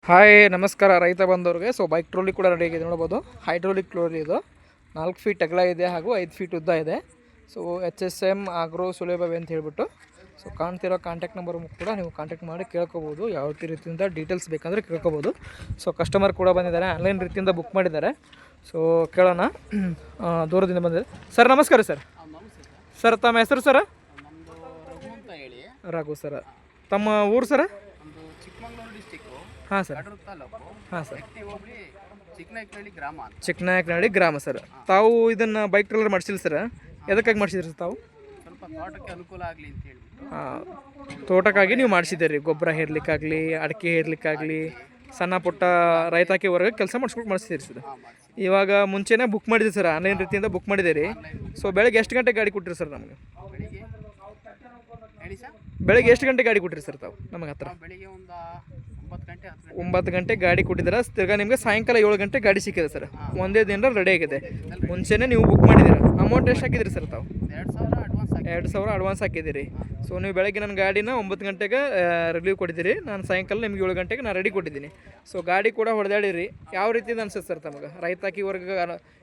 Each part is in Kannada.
ಹಾಯ್ ನಮಸ್ಕಾರ ರೈತ ಬಂದವ್ರಿಗೆ. ಬೈಕ್ ಟ್ರೋಲಿ ಕೂಡ ರೆಡಿ ಆಗಿದೆ ನೋಡ್ಬೋದು. ಹೈಡ್ರೋಲಿಕ್ ಟ್ರೋಲಿ ಇದು 4 ಫೀಟ್ ಅಗಲ ಇದೆ ಹಾಗೂ 5 ಫೀಟ್ ಉದ್ದ ಇದೆ. HSM ಆಗ್ರೋ ಸುಲೇಬಾವಿ ಅಂತ ಹೇಳ್ಬಿಟ್ಟು ಕಾಣ್ತಿರೋ ಕಾಂಟ್ಯಾಕ್ಟ್ ನಂಬರ್ ಕೂಡ ನೀವು ಕಾಂಟ್ಯಾಕ್ಟ್ ಮಾಡಿ ಕೇಳ್ಕೊಬೋದು. ಯಾವ ರೀತಿಯಿಂದ ಡೀಟೇಲ್ಸ್ ಬೇಕಂದರೆ ಕೇಳ್ಕೊಬೋದು. ಕಸ್ಟಮರ್ ಕೂಡ ಬಂದಿದ್ದಾರೆ, ಆನ್ಲೈನ್ ರೀತಿಯಿಂದ ಬುಕ್ ಮಾಡಿದ್ದಾರೆ. ಕೇಳೋಣ. ದೂರದಿಂದ ಬಂದಿದೆ. ಸರ್ ನಮಸ್ಕಾರ ಸರ್. ಸರ್ ತಮ್ಮ ಹೆಸರು ಸರ್? ರಘು ಸರ್. ತಮ್ಮ ಊರು ಸರ್? ಹಾಂ ಸರ್. ಹಾಂ ಸರ್. ಚಿಕ್ಕನಾಯಕನಹಳ್ಳಿ ಗ್ರಾಮ ಸರ್. ತಾವು ಇದನ್ನು ಬೈಕ್ ಟ್ರೇಲರ್ ಮಾಡಿಸಿಲ್ಲ ಸರ್? ಎದಕ್ಕಾಗಿ ಮಾಡಿಸಿದ್ರಿ ಸರ್ ತಾವು? ತೋಟಕ್ಕೆ ಅನುಕೂಲ ಆಗಲಿ ಅಂತ ಹೇಳ್ಬಿಟ್ಟು. ಹಾಂ, ತೋಟಕ್ಕಾಗಿ ನೀವು ಮಾಡಿಸಿದ್ದೀರಿ. ಗೊಬ್ಬರ ಹೇರ್ಲಿಕ್ಕಾಗಲಿ, ಅಡಿಕೆ ಹೇರ್ಲಿಕ್ಕಾಗಲಿ, ಸಣ್ಣ ಪುಟ್ಟ ರೈತಾಕಿ ವರ್ಗ ಕೆಲಸ ಮಾಡಿಸ್ತೀರಿ ಸರ್. ಇವಾಗ ಮುಂಚೆನೇ ಬುಕ್ ಮಾಡಿದ್ರಿ ಸರ್, ಆನ್ಲೈನ್ ರೀತಿಯಿಂದ ಬುಕ್ ಮಾಡಿದ್ದೀರಿ. ಬೆಳಗ್ಗೆ ಎಷ್ಟು ಗಂಟೆಗೆ ಗಾಡಿ ಕೊಟ್ಟಿರಿ ಸರ್ ನಮಗೆ? ಬೆಳಗ್ಗೆ ಎಷ್ಟು ಗಂಟೆ ಗಾಡಿ ಕೊಟ್ಟಿರಿ ಸರ್ ತಾವು ನಮಗೆ ಹತ್ರ? ಬೆಳಿಗ್ಗೆ ಒಂದು 9 ಗಂಟೆ ಗಾಡಿ ಕೊಟ್ಟಿದ್ದೀರಾ. ತಿರ್ಗಾ ನಿಮಗೆ ಸಾಯಂಕಾಲ 7 ಗಂಟೆ ಗಾಡಿ ಸಿಕ್ಕಿದೆ ಸರ್. ಒಂದೇ ದಿನ ರೆಡಿ ಆಗಿದೆ. ಮುಂಚೆನೇ ನೀವು ಬುಕ್ ಮಾಡಿದ್ದೀರಾ. ಅಮೌಂಟ್ ಎಷ್ಟು ಹಾಕಿದಿರಿ ಸರ್ ತಾವು? 2,000 ಅಡ್ವಾನ್ಸ್ ಹಾಕಿದ್ದೀರಿ. ನೀವು ಬೆಳಗ್ಗೆ ನನ್ನ ಗಾಡಿನ 9 ಗಂಟೆಗೆ ರಿಲೀವ್ ಕೊಟ್ಟಿದ್ದೀರಿ. ನಾನು ಸಾಯಂಕಾಲ ನಿಮ್ಗೆ 7 ಗಂಟೆಗೆ ನಾನು ರೆಡಿ ಕೊಟ್ಟಿದ್ದೀನಿ. ಗಾಡಿ ಕೂಡ ಹೊಡೆದಾಡಿರಿ. ಯಾವ ರೀತಿಯಿಂದ ಅನ್ಸುತ್ತೆ ಸರ್ ತಮಗೆ? ರೈತಾಕಿ ವರ್ಗ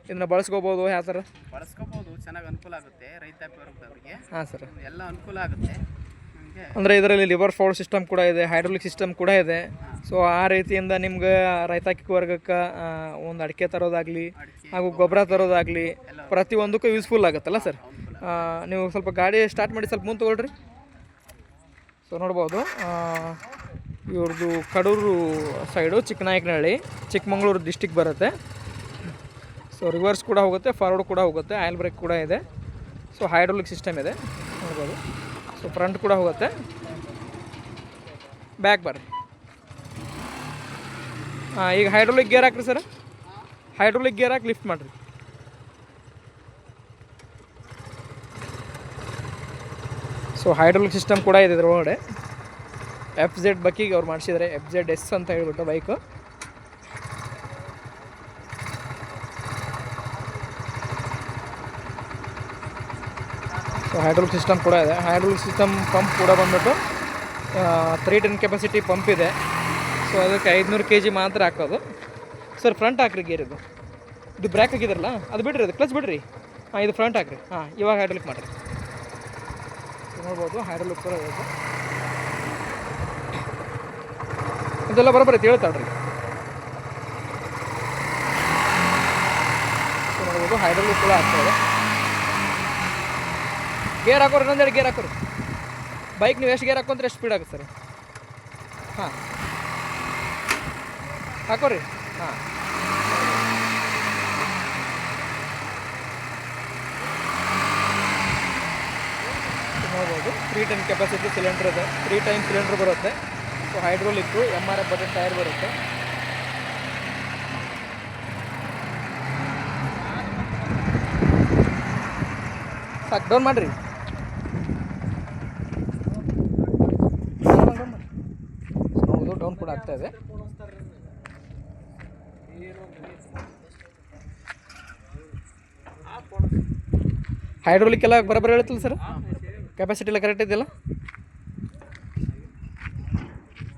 ಇದನ್ನು ಬಳಸ್ಕೋಬೋದು, ಯಾವ ಥರ ಬಳಸ್ಕೋಬೋದು? ಚೆನ್ನಾಗಿ ಅನುಕೂಲ ಆಗುತ್ತೆ ರೈತಾಪಿ ವರ್ಗದವರಿಗೆ. ಹಾಂ ಸರ್, ಎಲ್ಲ ಅನುಕೂಲ ಆಗುತ್ತೆ. ಅಂದರೆ ಇದರಲ್ಲಿ ಲಿವರ್ ಫೋಲ್ಡ್ ಸಿಸ್ಟಮ್ ಕೂಡ ಇದೆ, ಹೈಡ್ರೋಲಿಕ್ ಸಿಸ್ಟಮ್ ಕೂಡ ಇದೆ. ಆ ರೀತಿಯಿಂದ ನಿಮ್ಗೆ ರೈತಾಕಿ ವರ್ಗಕ್ಕೆ ಒಂದು ಅಡಿಕೆ ತರೋದಾಗಲಿ ಹಾಗೂ ಗೊಬ್ಬರ ತರೋದಾಗಲಿ ಪ್ರತಿಯೊಂದಕ್ಕೂ ಯೂಸ್ಫುಲ್ ಆಗುತ್ತಲ್ಲ ಸರ್. ನೀವು ಸ್ವಲ್ಪ ಗಾಡಿ ಸ್ಟಾರ್ಟ್ ಮಾಡಿ ಸ್ವಲ್ಪ ಮುಂದೆ ತೊಗೊಳ್ರಿ. ನೋಡ್ಬೋದು, ಇವ್ರದ್ದು ಕಡೂರು ಸೈಡು ಚಿಕ್ಕನಾಯಕನಹಳ್ಳಿ, ಚಿಕ್ಕಮಗಳೂರು ಡಿಸ್ಟಿಕ್ ಬರುತ್ತೆ. ರಿವರ್ಸ್ ಕೂಡ ಹೋಗುತ್ತೆ, ಫಾರ್ವರ್ಡ್ ಕೂಡ ಹೋಗುತ್ತೆ, ಆಯಿಲ್ ಬ್ರೇಕ್ ಕೂಡ ಇದೆ. ಹೈಡ್ರೋಲಿಕ್ ಸಿಸ್ಟಮ್ ಇದೆ ನೋಡ್ಬೋದು. ಫ್ರಂಟ್ ಕೂಡ ಹೋಗುತ್ತೆ. ಬ್ಯಾಕ್ ಬರ್ರಿ. ಈಗ ಹೈಡ್ರೋಲಿಕ್ ಗೇರ್ ಹಾಕ್ರಿ ಸರ್. ಹೈಡ್ರೋಲಿಕ್ ಗೇರ್ ಹಾಕಿ ಲಿಫ್ಟ್ ಮಾಡಿರಿ. ಹೈಡ್ರೋಲಿಕ್ ಸಿಸ್ಟಮ್ ಕೂಡ ಇದೆ ಇದರೊಳಗಡೆ. FZ ಬಕ್ಕಿಗೆ ಅವ್ರು ಮಾಡಿಸಿದ್ದಾರೆ, FZS ಅಂತ ಹೇಳ್ಬಿಟ್ಟು ಬೈಕು. ಹೈಡ್ರೋಲಿಕ್ ಸಿಸ್ಟಮ್ ಕೂಡ ಇದೆ. ಹೈಡ್ರೋಲಿಕ್ ಸಿಸ್ಟಮ್ ಪಂಪ್ ಕೂಡ ಬಂದ್ಬಿಟ್ಟು 310 ಕೆಪಾಸಿಟಿ ಪಂಪ್ ಇದೆ. ಅದಕ್ಕೆ 500 kg ಮಾತ್ರ ಹಾಕೋದು ಸರ್. ಫ್ರಂಟ್ ಹಾಕ್ರಿ ಗೇರ್. ಇದು ಬ್ರೇಕ್ ಹಾಕಿದ್ರಲ್ಲ, ಅದು ಬಿಡ್ರಿ, ಅದು ಕ್ಲಚ್ ಬಿಡ್ರಿ. ಇದು ಫ್ರಂಟ್ ಹಾಕ್ರಿ. ಇವಾಗ ಹೈಡ್ರೋಲಿಕ್ ಮಾಡಿರಿ. ನೋಡ್ಬೋದು, ಹೈಡ್ರೋಲಿಕ್ ಕೂಡ ಇದೆ. ಇದೆಲ್ಲ ಬರೋಬ್ಬರಿ ಹೇಳ್ತಾಳ್ರಿ. ನೋಡ್ಬೋದು, ಹೈಡ್ರೋಲಿಕ್ ಕೂಡ ಆಗ್ತಾಯಿದೆ. ಗೇರ್ ಹಾಕೋರಿ, ಇನ್ನೊಂದೆರಡು ಗೇರ್ ಹಾಕೋರಿ. ಬೈಕ್ ನೀವು ಎಷ್ಟು ಗೇರ್ ಹಾಕೊಂಡ್ರೆ ಎಷ್ಟು ಸ್ಪೀಡ್ ಆಗುತ್ತೆ ಸರ್? ಹಾಂ ಹಾಕೋರಿ. ಹಾಂ, ನೋಡ್ಬೋದು 310 ಕೆಪಾಸಿಟಿ ಸಿಲಿಂಡರ್ ಇದೆ. 3 ಟೈಮ್ ಸಿಲಿಂಡರ್ ಬರುತ್ತೆ. ಹೈಡ್ರೋಲಿಕ್ಕು, MRF ಬಟನ್ ಟೈರ್ ಬರುತ್ತೆ. ಸಾಕು, ಡೌನ್ ಮಾಡಿರಿ. ಹೌದು, ಡೌನ್ ಕೂಡ ಆಗ್ತಾ ಇದೆ. ಹೈಡ್ರೋಲಿಕ್ ಎಲ್ಲ ಬರೋಬ್ಬರಿ ಹೇಳುತ್ತಲ್ಲ ಸರ್? ಕೆಪಾಸಿಟಿ ಎಲ್ಲ ಕರೆಕ್ಟ್ ಇದೆಯಲ್ಲ?